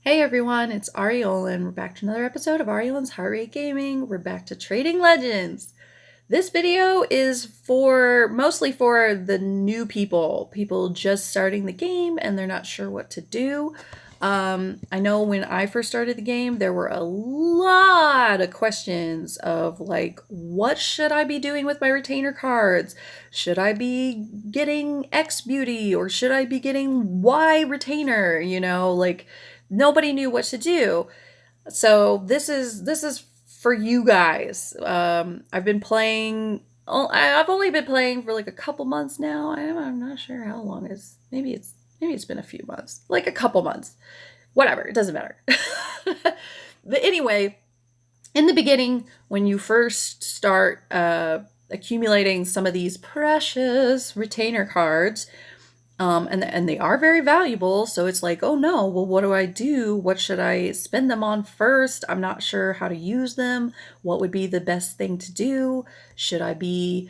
Hey everyone, it's Aureolin. We're back to another episode of Aureolin's Heartrate Gaming. We're back to Trading Legends. This video is mostly for the new people just starting the game and they're not sure what to do. I know when I first started the game, there were a lot of questions of like, what should I be doing with my retainer cards? Should I be getting X beauty or should I be getting Y retainer? Like nobody knew what to do. So this is for you guys. I've been playing. I've only been playing for like a couple months now. I'm not sure how long is. Maybe it's been a few months, like a couple months. Whatever, it doesn't matter. But anyway, in the beginning, when you first start accumulating some of these precious retainer cards, and they are very valuable. So it's like, oh no, well, what do I do? What should I spend them on first? I'm not sure how to use them. What would be the best thing to do? Should I be,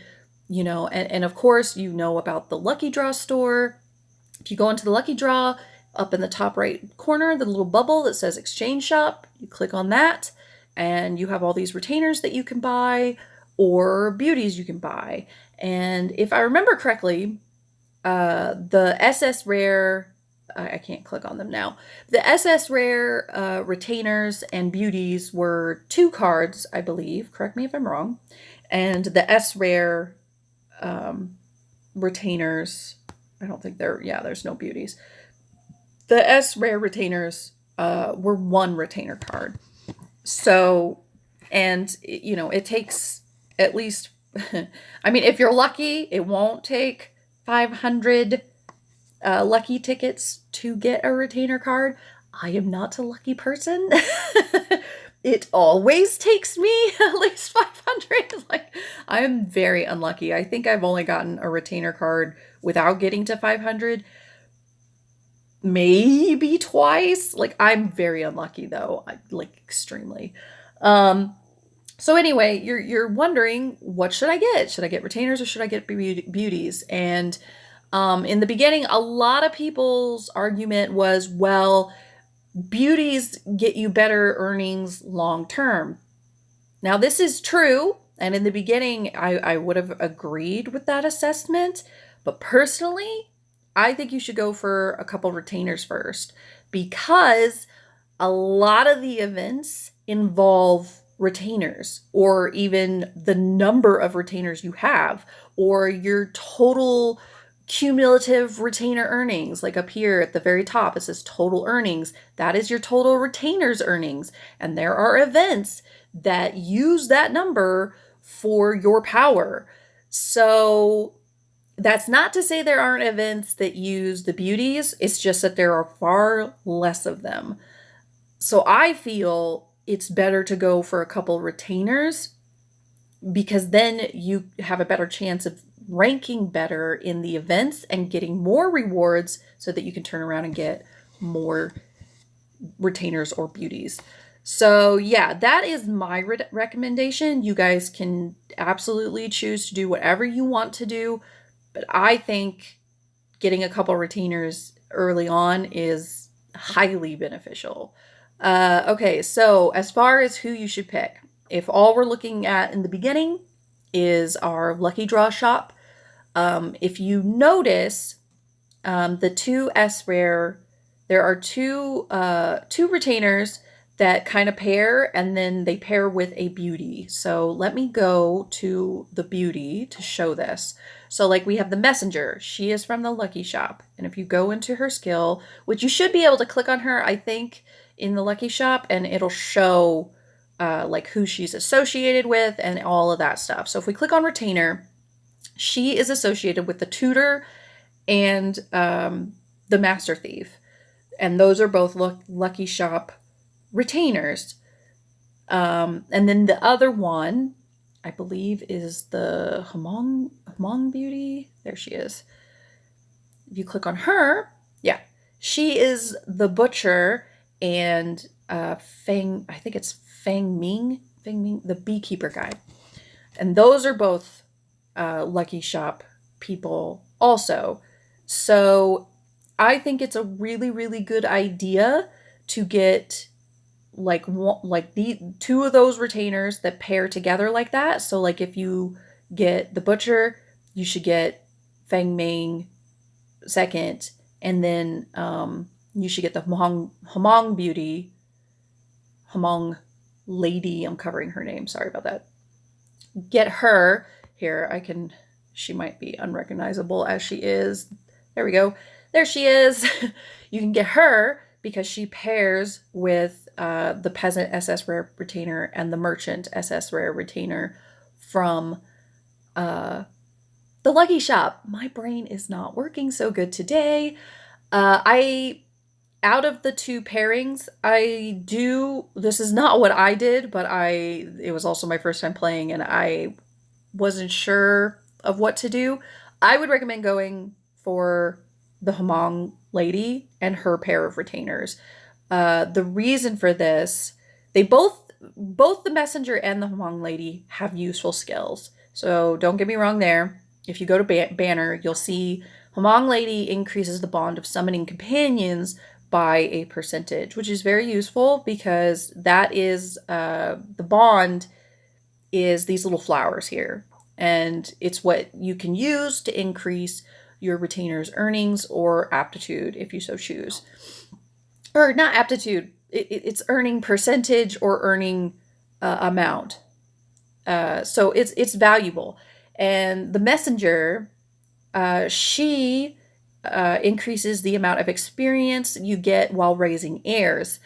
and of course, you know about the Lucky Draw store. If you go into the Lucky Draw, up in the top right corner, the little bubble that says Exchange Shop, you click on that, and you have all these retainers that you can buy or beauties you can buy. And if I remember correctly, the SS Rare, I can't click on them now. The SS Rare retainers and beauties were 2 cards, I believe. Correct me if I'm wrong. And the S Rare retainers, I don't think there's no beauties. The S Rare retainers were 1 retainer card. So, and, it takes at least, I mean, if you're lucky, it won't take 500 lucky tickets to get a retainer card. I am not a lucky person. It always takes me at least 500. Like, I am very unlucky. I think I've only gotten a retainer card without getting to 500 maybe twice. Like, I'm very unlucky though, like extremely. So anyway, you're wondering, what should I get? Should I get retainers or should I get beauties? And in the beginning, a lot of people's argument was, well, beauties get you better earnings long term. Now, this is true. And in the beginning, I would have agreed with that assessment. But personally, I think you should go for a couple retainers first, because a lot of the events involve retainers, or even the number of retainers you have, or your total cumulative retainer earnings. Like up here at the very top, it says total earnings. That is your total retainers earnings. And there are events that use that number for your power. So that's not to say there aren't events that use the beauties. It's just that there are far less of them. So I feel it's better to go for a couple retainers, because then you have a better chance of ranking better in the events and getting more rewards so that you can turn around and get more retainers or beauties. So yeah, that is my recommendation. You guys can absolutely choose to do whatever you want to do, but I think getting a couple retainers early on is highly beneficial. Okay, so as far as who you should pick, if all we're looking at in the beginning is our lucky draw shop, if you notice, the 2 S Rare, there are two retainers that kind of pair, and then they pair with a beauty. So let me go to the beauty to show this. So like we have the messenger. She is from the lucky shop. And if you go into her skill, which you should be able to click on her, I think, in the lucky shop, and it'll show like who she's associated with and all of that stuff. So if we click on retainer, she is associated with the tutor and the master thief. And those are both lucky shop retainers. And then the other one, I believe, is the Hmong beauty. There she is. If you click on her, yeah, she is the butcher, and Fang, I think it's Fang Ming, the beekeeper guy. And those are both lucky shop people also. So I think it's a really, really good idea to get like the two of those retainers that pair together like that. So like if you get the butcher, you should get Feng Ming second, and then you should get the Hmong beauty, Hmong lady. I'm covering her name. Sorry about that. Get her here. She might be unrecognizable as she is. There we go. There she is. You can get her because she pairs with the peasant SS rare retainer and the merchant SS rare retainer from the Lucky Shop. My brain is not working so good today. I Out of the two pairings, this is not what I did, but it was also my first time playing and I wasn't sure of what to do. I would recommend going for the Hmong lady and her pair of retainers. The reason for this, both the messenger and the Hmong lady have useful skills. So don't get me wrong there. If you go to Banner, you'll see Hmong lady increases the bond of summoning companions by a percentage, which is very useful because that is the bond is these little flowers here. And it's what you can use to increase your retainer's earnings or aptitude if you so choose. Or not aptitude, it's earning percentage or earning amount. So it's valuable. And the messenger, she increases the amount of experience you get while raising heirs.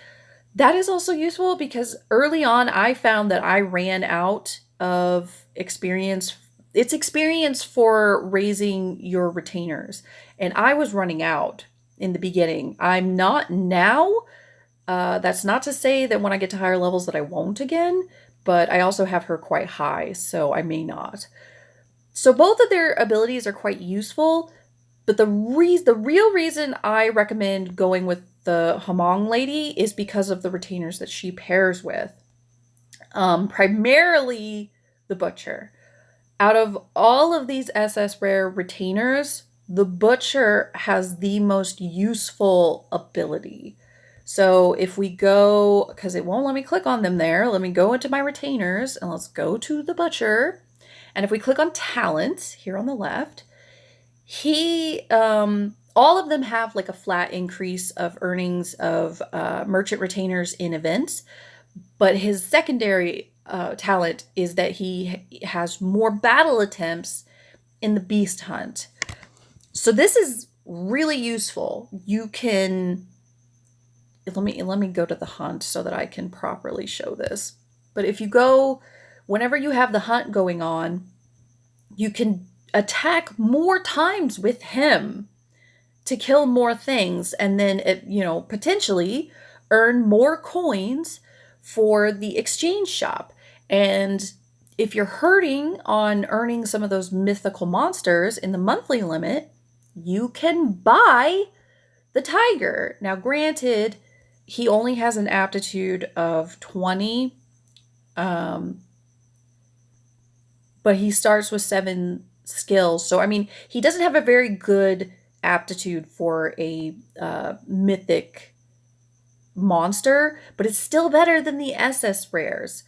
That is also useful because early on I found that I ran out of experience. It's experience for raising your retainers. And I was running out in the beginning. I'm not now. That's not to say that when I get to higher levels that I won't again, but I also have her quite high, so I may not. So both of their abilities are quite useful, but the real reason I recommend going with the Hmong lady is because of the retainers that she pairs with. Primarily the butcher. Out of all of these SS rare retainers, the butcher has the most useful ability. So if we go, because it won't let me click on them there, let me go into my retainers and let's go to the butcher. And if we click on talent here on the left, all of them have like a flat increase of earnings of merchant retainers in events, but his secondary talent is that he has more battle attempts in the beast hunt. So this is really useful. You can let me go to the hunt so that I can properly show this. But if you go, whenever you have the hunt going on, you can attack more times with him to kill more things and then, potentially earn more coins for the exchange shop. And if you're hurting on earning some of those mythical monsters in the monthly limit, you can buy the tiger. Now, granted, he only has an aptitude of 20, but he starts with 7 skills. So, I mean, he doesn't have a very good aptitude for a mythic monster, but it's still better than the SS rares.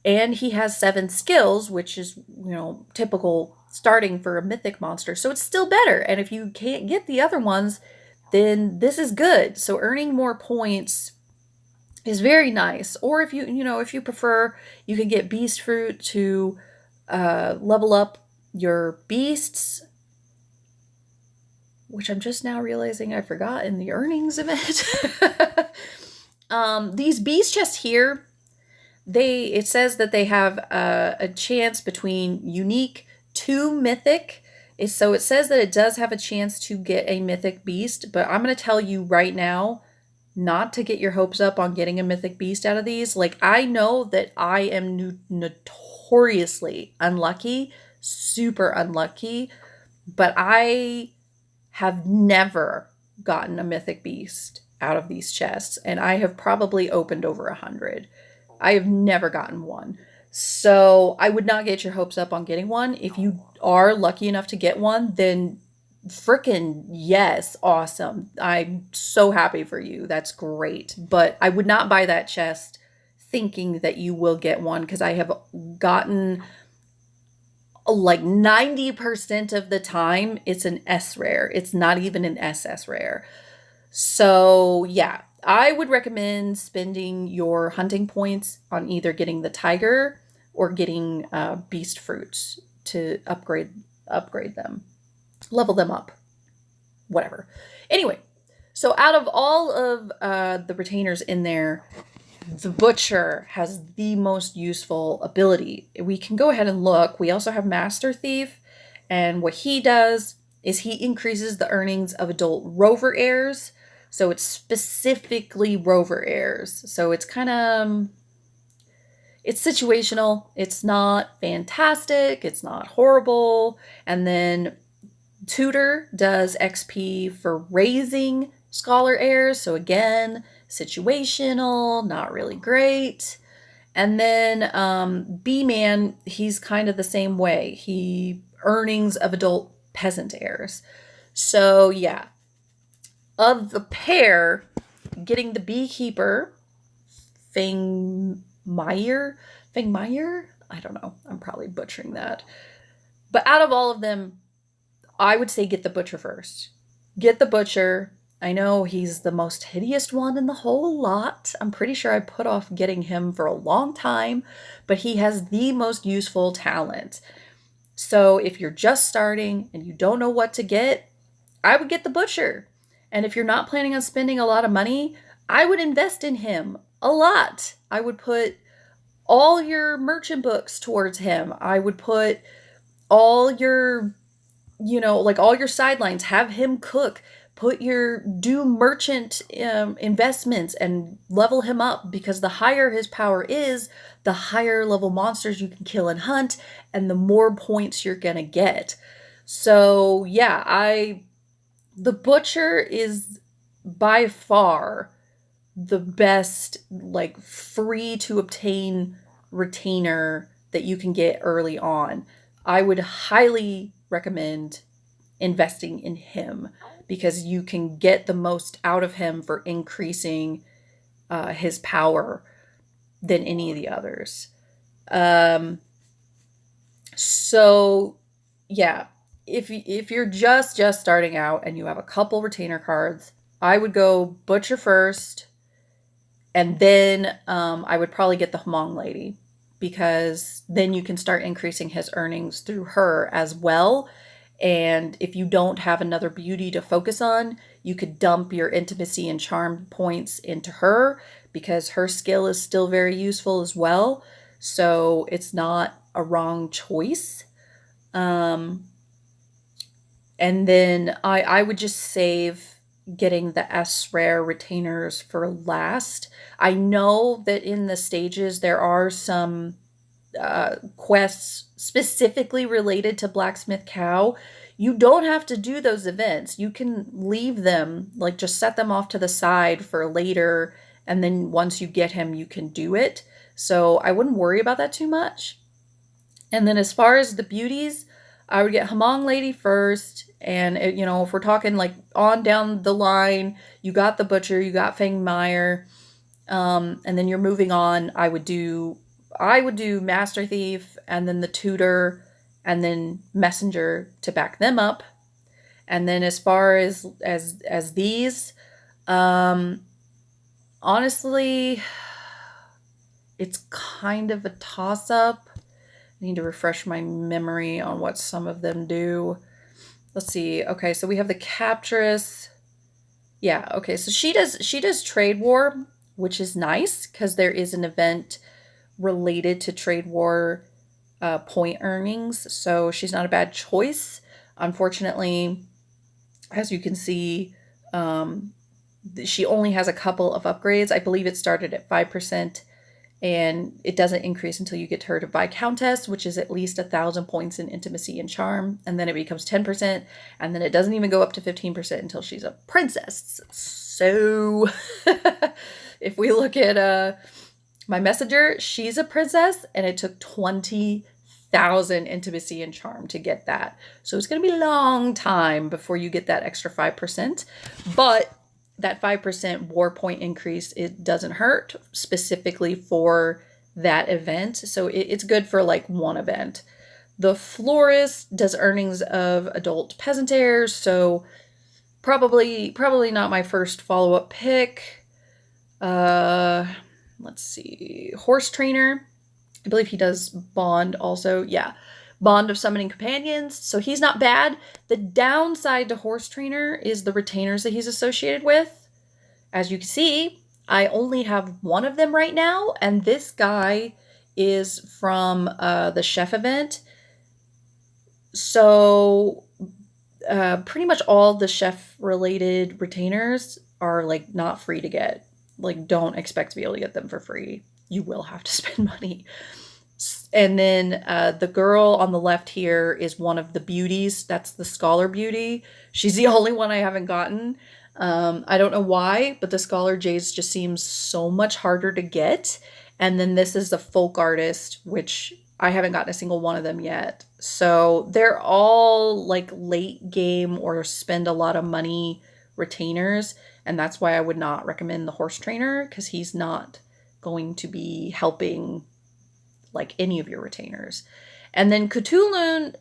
And he has 7 skills, which is, typical starting for a mythic monster. So it's still better. And if you can't get the other ones, then this is good. So earning more points is very nice. Or if you prefer, you can get beast fruit to level up your beasts, which I'm just now realizing I forgot in the earnings of it. These beast chests here, it says that they have a chance between unique to mythic. So it says that it does have a chance to get a mythic beast, but I'm going to tell you right now not to get your hopes up on getting a mythic beast out of these. Like, I know that I am notoriously unlucky, super unlucky, but I have never gotten a mythic beast out of these chests, and I have probably opened over 100. I have never gotten one. So I would not get your hopes up on getting one. If you are lucky enough to get one, then Frickin' yes, awesome. I'm so happy for you. That's great. But I would not buy that chest thinking that you will get one, because I have gotten like 90% of the time it's an S rare. It's not even an SS rare. So, yeah, I would recommend spending your hunting points on either getting the tiger or getting beast fruits to upgrade them, level them up, whatever. Anyway, so out of all of the retainers in there, the butcher has the most useful ability. We can go ahead and look. We also have Master Thief, and what he does is he increases the earnings of adult rover heirs. So it's specifically rover heirs. So it's kind of, it's situational. It's not fantastic. It's not horrible. And then Tutor does XP for raising scholar heirs. So again, situational, not really great. And then B-Man, he's kind of the same way. He earnings of adult peasant heirs. So yeah, of the pair, getting the beekeeper, Fangmeyer, I don't know. I'm probably butchering that. But out of all of them, I would say get the butcher first. Get the butcher. I know he's the most hideous one in the whole lot. I'm pretty sure I put off getting him for a long time, but he has the most useful talent. So if you're just starting and you don't know what to get, I would get the butcher. And if you're not planning on spending a lot of money, I would invest in him a lot. I would put all your merchant books towards him. I would put all your, like all your sidelines, have him cook, do merchant investments and level him up, because the higher his power is, the higher level monsters you can kill and hunt, and the more points you're gonna get. So yeah, the butcher is by far the best, like, free to obtain retainer that you can get early on. I would highly recommend investing in him, because you can get the most out of him for increasing his power than any of the others. Um, so yeah, if you're just starting out and you have a couple retainer cards, I would go butcher first, and then I would probably get the Hmong lady, because then you can start increasing his earnings through her as well. And if you don't have another beauty to focus on, you could dump your intimacy and charm points into her, because her skill is still very useful as well. So it's not a wrong choice. Um, and then I would just save getting the S rare retainers for last. I know that in the stages there are some quests specifically related to Blacksmith Cow. You don't have to do those events. You can leave them, like just set them off to the side for later, and then once you get him, you can do it. So I wouldn't worry about that too much. And then as far as the beauties, I would get Hmong Lady first. And, if we're talking like on down the line, you got the Butcher, you got Fang Meyer, and then you're moving on. I would do Master Thief, and then the Tutor, and then Messenger to back them up. And then as far as these, um, honestly, it's kind of a toss up. I need to refresh my memory on what some of them do. Let's see. Okay, so we have the Captress. Yeah, okay, so she does Trade War, which is nice because there is an event related to Trade War point earnings, so she's not a bad choice. Unfortunately, as you can see, she only has a couple of upgrades. I believe it started at 5%, and it doesn't increase until you get her to Viscountess, which is at least 1,000 points in intimacy and charm, and then it becomes 10%, and then it doesn't even go up to 15% until she's a princess. So if we look at my messenger, she's a princess, and it took 20 3,000 intimacy and charm to get that. So it's going to be a long time before you get that extra 5%. But that 5% war point increase, it doesn't hurt specifically for that event. So it's good for like one event. The florist does earnings of adult peasant heirs, so probably not my first follow-up pick. Let's see. Horse trainer. I believe he does bond also. Yeah. Bond of summoning companions. So he's not bad. The downside to horse trainer is the retainers that he's associated with. As you can see, I only have one of them right now, and this guy is from the chef event. So pretty much all the chef related retainers are like not free to get. Like, don't expect to be able to get them for free. You will have to spend money. And then the girl on the left here is one of the beauties. That's the scholar beauty. She's the only one I haven't gotten. I don't know why, but the scholar Jays just seems so much harder to get. And then this is the folk artist, which I haven't gotten a single one of them yet. So they're all like late game or spend a lot of money retainers. And that's why I would not recommend the horse trainer, because he's not going to be helping like any of your retainers. And then Cthulhu,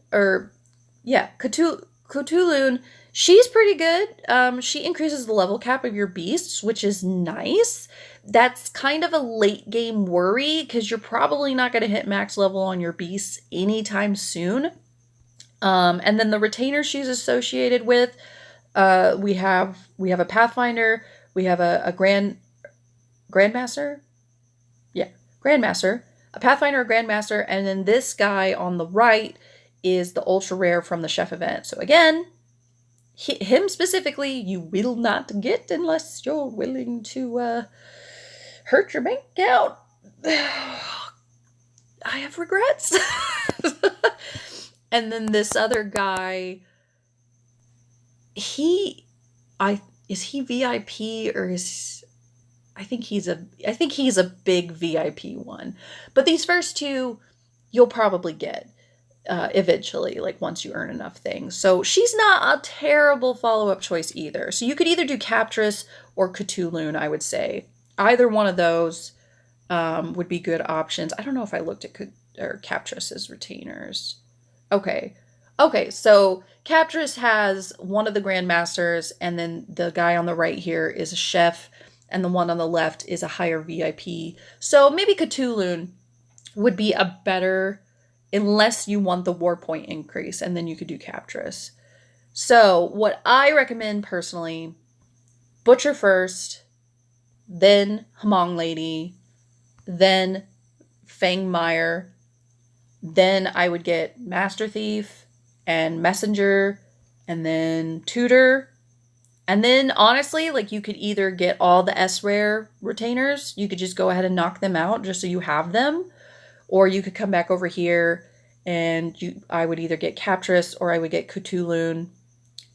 Cthulhu, she's pretty good. She increases the level cap of your beasts, which is nice. That's kind of a late game worry, because you're probably not going to hit max level on your beasts anytime soon. And then the retainer she's associated with, we have a Pathfinder, we have a grandmaster, grandmaster, a Pathfinder, a grandmaster, and then this guy on the right is the ultra rare from the chef event. So again, him specifically, you will not get unless you're willing to hurt your bank account. I have regrets. And then this other guy, is he VIP or is I think he's a big VIP one. But these first two you'll probably get eventually, like once you earn enough things. So she's not a terrible follow-up choice either. So you could either do Captress or Cthulhu, I would say. Either one of those would be good options. I don't know if I looked at Captress's retainers. Okay, so Captress has one of the grandmasters, and then the guy on the right here is a chef, and the one on the left is a higher VIP. So maybe Cthulhu would be a better, unless you want the war point increase, and then you could do Captress. So what I recommend personally, Butcher first, then Hmong Lady, then Fangmeyer, then I would get Master Thief and Messenger, and then Tutor. And then honestly, like you could either get all the S-Rare retainers, you could just go ahead and knock them out just so you have them, or you could come back over here and I would either get Captress or I would get Cthulhu,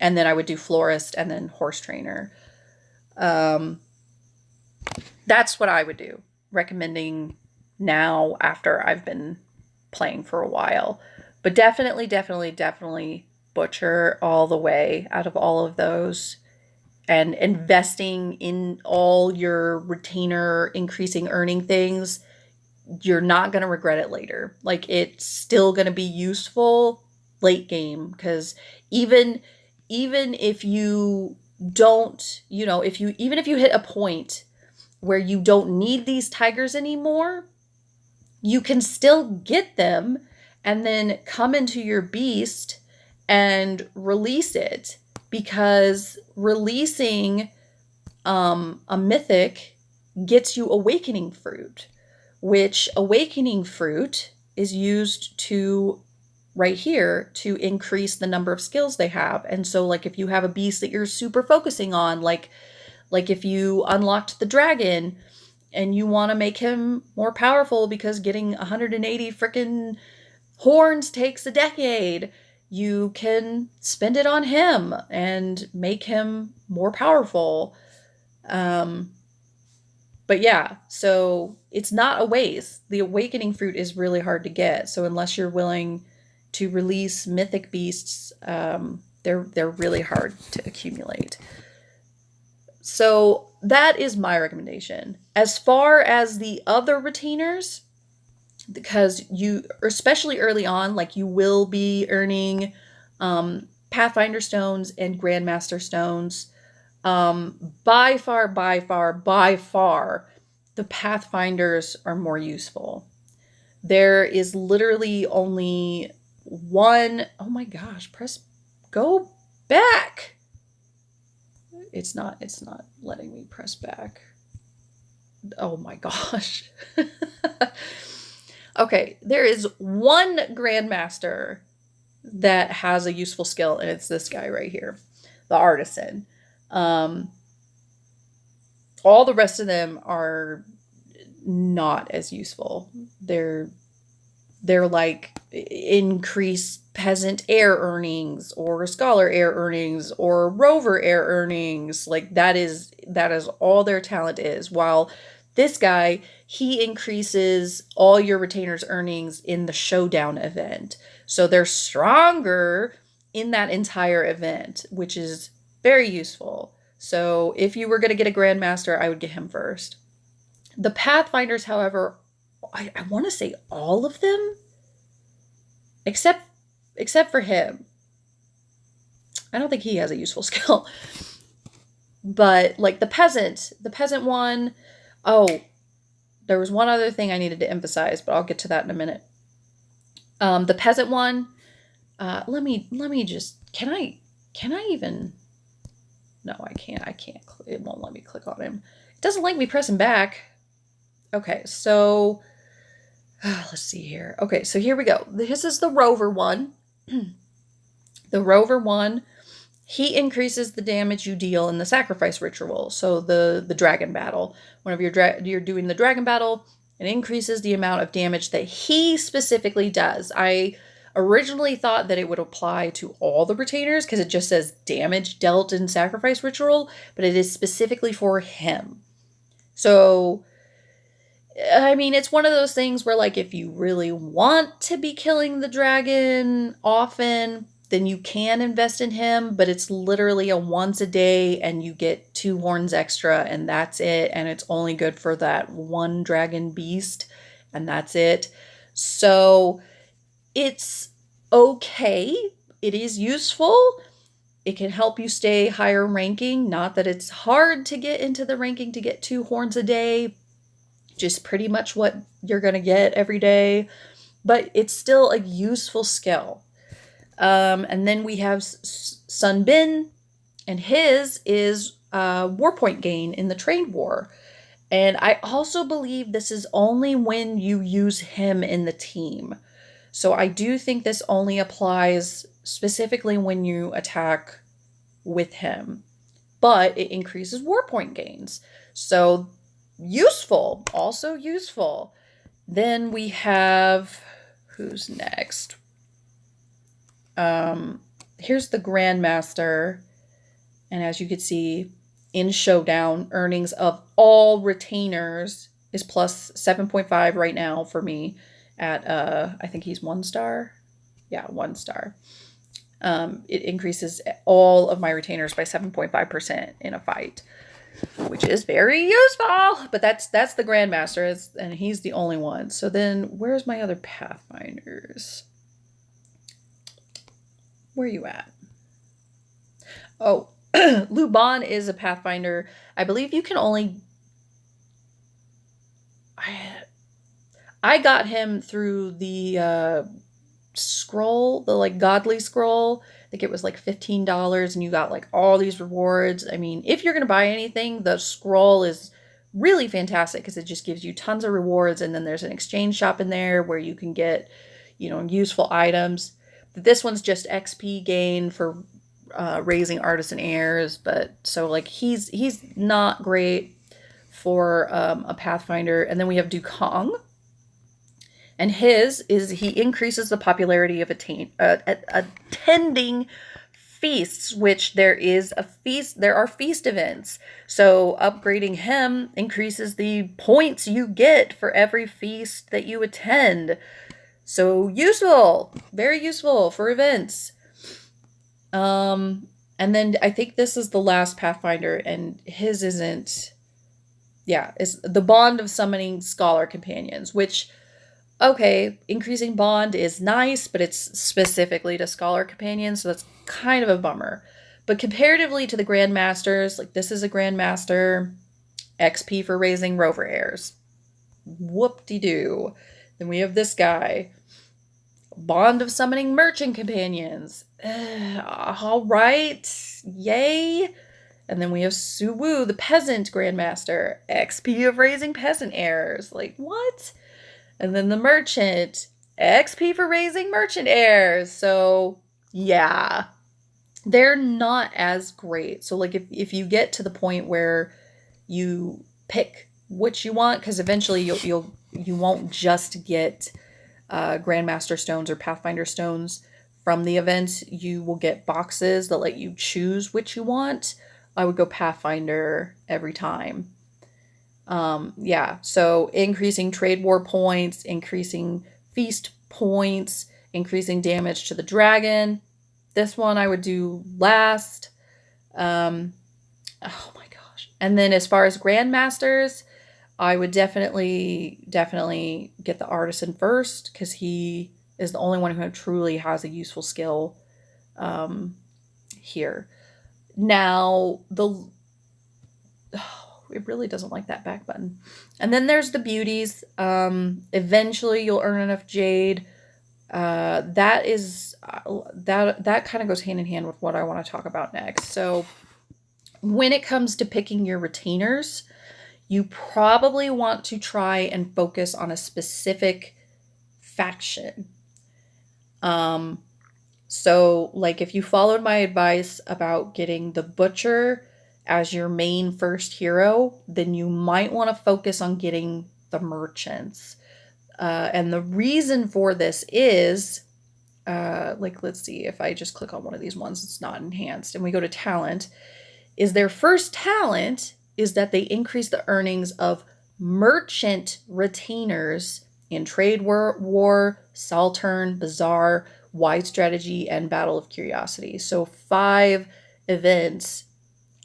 and then I would do Florist and then Horse Trainer. That's what I would do, recommending now after I've been playing for a while. But definitely Butcher all the way out of all of those, and investing in all your retainer increasing earning things. You're not going to regret it later. Like, it's still going to be useful late game, because even if you don't, even if you hit a point where you don't need these tigers anymore, you can still get them and then come into your beast and release it, because releasing a mythic gets you awakening fruit, which awakening fruit is used to, right here, to increase the number of skills they have. And so like if you have a beast that you're super focusing on, like if you unlocked the dragon and you want to make him more powerful because getting 180 freaking horns takes a decade, you can spend it on him and make him more powerful. But But yeah, so it's not a waste. The awakening fruit is really hard to get. So unless you're willing to release mythic beasts, they're really hard to accumulate. So that is my recommendation. As far as the other retainers, because you, especially early on, like you will be earning Pathfinder stones and Grandmaster stones. By far, by far, by far, the Pathfinders are more useful. There is literally only one. Oh my gosh, press go back. It's not letting me press back. Oh my gosh. Okay, there is one Grandmaster that has a useful skill, and it's this guy right here, the Artisan. Um, all the rest of them are not as useful. They're like increased peasant heir earnings or scholar heir earnings or rover heir earnings. Like that is all their talent is. While this guy, he increases all your retainers earnings in the showdown event. So they're stronger in that entire event, which is very useful. So if you were going to get a grandmaster, I would get him first. The Pathfinders, however, I want to say all of them, except for him. I don't think he has a useful skill. But like the peasant one, oh, there was one other thing I needed to emphasize, but I'll get to that in a minute. The peasant one, let me just, can I even, no, I can't, it won't let me click on him. It doesn't like me pressing back. Okay, so let's see here. Okay, so here we go. This is the rover one. The rover one, he increases the damage you deal in the sacrifice ritual. So the dragon battle. Whenever you're doing the dragon battle, it increases the amount of damage that he specifically does. I originally thought that it would apply to all the retainers because it just says damage dealt in sacrifice ritual, but it is specifically for him. So I mean, it's one of those things where, like, if you really want to be killing the dragon often, then you can invest in him, but it's literally a once a day and you get 2 horns extra and that's it. And it's only good for that one dragon beast and that's it. So it's okay. It is useful. It can help you stay higher ranking. Not that it's hard to get into the ranking to get 2 horns a day, just pretty much what you're going to get every day, but it's still a useful skill. And then we have Sun Bin, and his is war point gain in the trade war. And I also believe this is only when you use him in the team. So I do think this only applies specifically when you attack with him, but it increases war point gains. So useful, also useful. Then we have, who's next? Here's the Grandmaster. And as you can see, in Showdown, earnings of all retainers is plus 7.5 right now for me at, I think he's 1 star. Yeah, 1 star. It increases all of my retainers by 7.5% in a fight, which is very useful. But that's the Grandmaster, and he's the only one. So then where's my other Pathfinders? Where are you at? Oh, Luban is a Pathfinder. I believe you can only... I got him through the scroll, the like godly scroll. I think it was like $15 and you got like all these rewards. I mean, if you're going to buy anything, the scroll is really fantastic because it just gives you tons of rewards. And then there's an exchange shop in there where you can get, useful items. This one's just XP gain for raising artisan heirs. But so like he's not great for a Pathfinder. And then we have Dukong. And his is he increases the popularity of attending feasts, which there are feast events. So upgrading him increases the points you get for every feast that you attend. So useful, very useful for events. And then I think this is the last Pathfinder, and his isn't. Yeah, is the bond of summoning scholar companions, which, okay, increasing bond is nice, but it's specifically to scholar companions, so that's kind of a bummer. But comparatively to the grandmasters, like this is a grandmaster, XP for raising rover heirs. Whoop-de-doo. Then we have this guy, bond of summoning merchant companions. All right, yay. And then we have Suwu, the peasant grandmaster, XP of raising peasant heirs. Like, what? And then the merchant, XP for raising merchant heirs. So, yeah, they're not as great. So, like, if you get to the point where you pick what you want, because eventually you won't just get Grandmaster stones or Pathfinder stones from the event. You will get boxes that let you choose which you want. I would go Pathfinder every time. Yeah, so increasing trade war points, increasing feast points, increasing damage to the dragon. This one I would do last. Oh my gosh. And then as far as grandmasters, I would definitely get the artisan first, because he is the only one who truly has a useful skill here. Now, it really doesn't like that back button. And then there's the beauties. Eventually you'll earn enough jade. That kind of goes hand in hand with what I want to talk about next. So when it comes to picking your retainers, you probably want to try and focus on a specific faction. So like if you followed my advice about getting the butcher as your main first hero, then you might want to focus on getting the merchants. And the reason for this is, like, let's see, if I just click on one of these ones, it's not enhanced, and we go to talent, is their first talent is that they increase the earnings of merchant retainers in Trade War, Saltern, Bazaar, Wide Strategy, and Battle of Curiosity. So 5 events,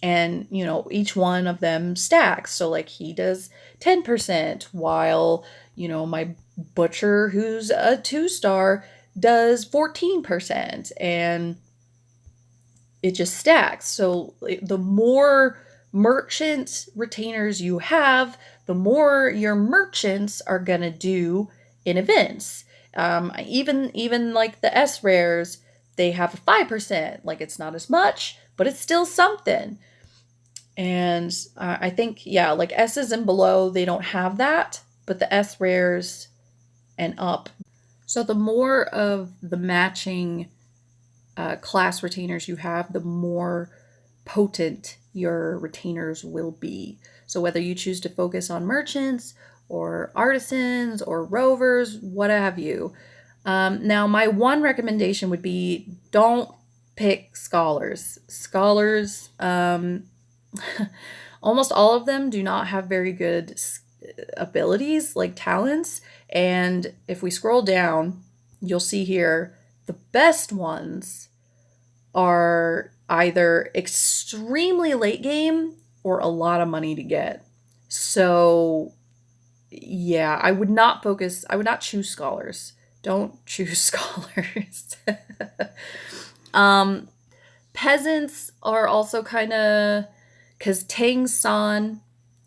and each one of them stacks. So like he does 10%, while my butcher, who's a 2-star, does 14%, and it just stacks. So the more merchant retainers you have, the more your merchants are gonna do in events. Even like the S rares, they have a 5%. Like it's not as much, but it's still something. And I think, yeah, like S's and below, they don't have that, but the S rares and up. So the more of the matching class retainers you have, the more potent your retainers will be. So whether you choose to focus on merchants or artisans or rovers, what have you. Now, my one recommendation would be don't pick scholars. Scholars, almost all of them do not have very good abilities, like talents. And if we scroll down, you'll see here the best ones are either extremely late game or a lot of money to get. So yeah, I would not choose scholars. Don't choose scholars. Peasants are also kind of, because Tang San,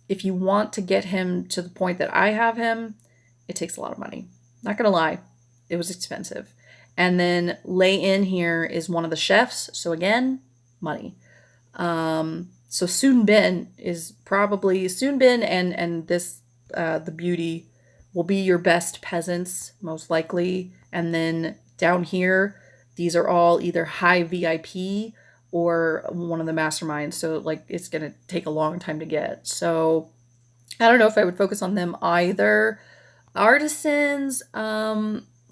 if you want to get him to the point that I have him, it takes a lot of money. Not gonna lie, it was expensive. And then Lei In here is one of the chefs, so again, money. So Soon Bin and this the beauty will be your best peasants, most likely. And then down here, these are all either high VIP or one of the masterminds. So like it's gonna take a long time to get. So I don't know if I would focus on them either. Artisans,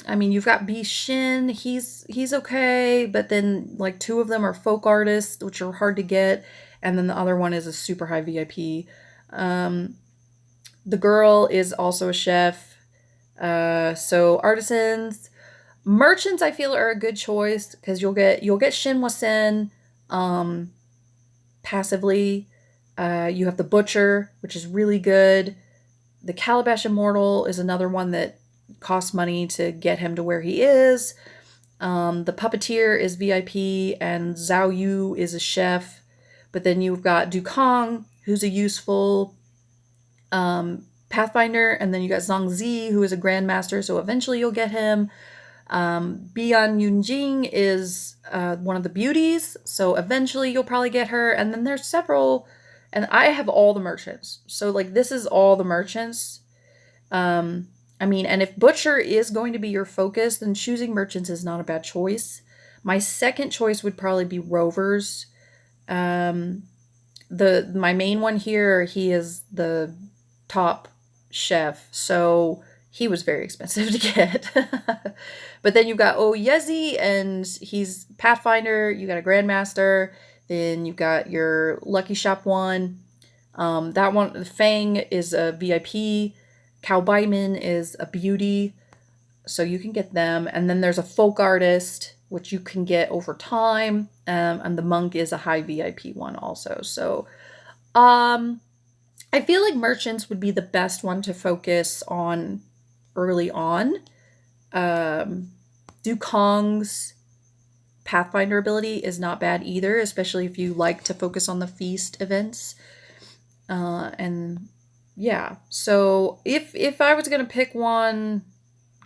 I mean, you've got B Shin. He's okay, but then like two of them are folk artists, which are hard to get, and then the other one is a super high VIP. Um, the girl is also a chef. So artisans, merchants, I feel are a good choice because you'll get Shin Sen um, passively. You have the butcher, which is really good. The Calabash Immortal is another one that costs money to get him to where he is. The Puppeteer is VIP, and Zhao Yu is a chef. But then you've got Dukong, who's a useful Pathfinder, and then you got Zhang Zi, who is a grandmaster, so eventually you'll get him. Bian Yunjing is one of the beauties, so eventually you'll probably get her. And then there's several, and I have all the merchants. So, like, this is all the merchants. I mean, and if Butcher is going to be your focus, then choosing merchants is not a bad choice. My second choice would probably be Rovers. Um, my main one here, he is the top chef, so he was very expensive to get. But then you've got Oyezi, and he's Pathfinder. You got a Grandmaster. Then you've got your Lucky Shop one. That one, Fang is a VIP. Cow Baiman is a beauty, so you can get them. And then there's a folk artist, which you can get over time. And the monk is a high VIP one also. So I feel like merchants would be the best one to focus on early on. Dukong's Pathfinder ability is not bad either, especially if you like to focus on the feast events. And yeah, so if I was gonna pick one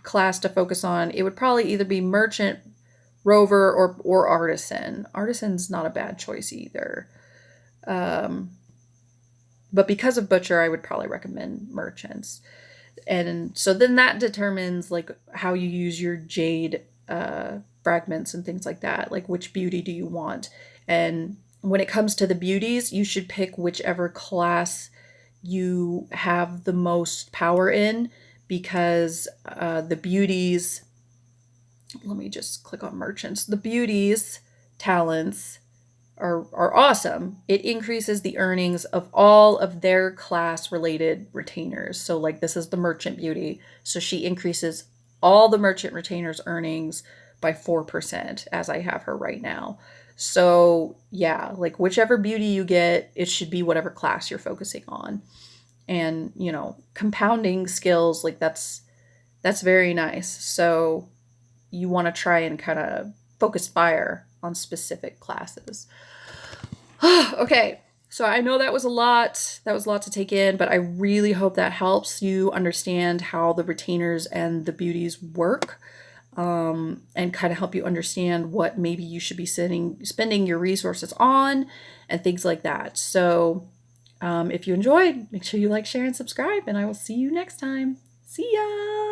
class to focus on, it would probably either be merchant, rover, or artisan. Artisan's not a bad choice either. Um, but because of butcher, I would probably recommend merchants. And so then that determines like how you use your jade fragments and things like that. Like which beauty do you want? And when it comes to the beauties, you should pick whichever class you have the most power in, because the beauties, let me just click on merchants. The beauties talents are awesome. It increases the earnings of all of their class related retainers. So like this is the merchant beauty. So she increases all the merchant retainers earnings by 4% as I have her right now. So yeah, like whichever beauty you get, it should be whatever class you're focusing on. And, compounding skills, like that's very nice. So you want to try and kind of focus fire on specific classes. Okay, so I know that was a lot. That was a lot to take in, but I really hope that helps you understand how the retainers and the beauties work, and kind of help you understand what maybe you should be spending your resources on and things like that. So, if you enjoyed, make sure you like, share, and subscribe, and I will see you next time. See ya!